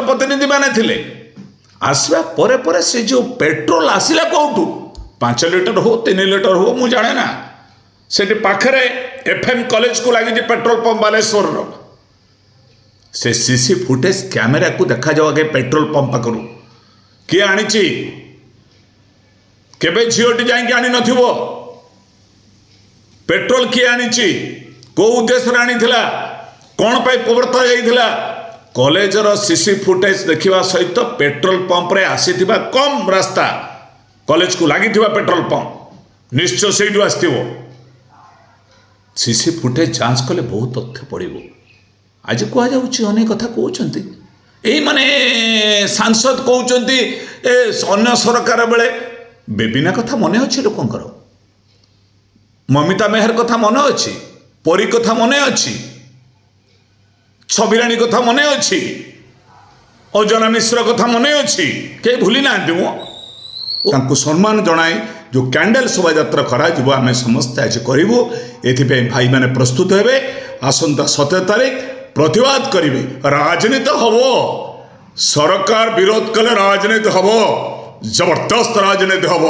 जनप्रतिनिधि माने थिले आसवा परे परे से जो पेट्रोल आसिला कौटू 5 लिटर हो 3 लिटर हो मु जाने ना से पाखरे एफएम कॉलेज को लगी पेट्रोल पंप बालेश्वर से सीसी फुटेज कैमेरा को देखा जाओ आगे पेट्रोल पंप पाखु किए आनी केबे झीटी जाइए आनी नथिबो पेट्रोल किए आनी को उद्देश्य आनी कौन पाई प्रवर्ता जाइथिला कॉलेजर सीसी फुटेज देखा सहित पेट्रोल पंप रे आसीथिबा कम रास्ता कॉलेज को लगी पेट्रोल पंप निश्चय से आसथिबो सीसी फुटेज जांच कले बहुत तथ्य पड़ो आज कहुच्छी अनेक कथा कहते यही माने सांसद कहते अन्य सरकार बेले बेबिना कथा मने अच्छी लोकंर ममिता मेहर कथा मने अच्छी परी कथा मने अच्छी छबिराणी कथा मने अच्छी अजना मिश्र कथा मने अच्छी कई भूली ना तांको सम्मान जनाई जो कैंडल शोभा यात्रा करा आम समस्ते आज करूँ ये भाई मैंने प्रस्तुत हे आसंता 17 तारीख प्रतिवाद करेंगे राजनीति हम सरकार विरोध कले राजनीति हम जबरदस्त राजनीति हम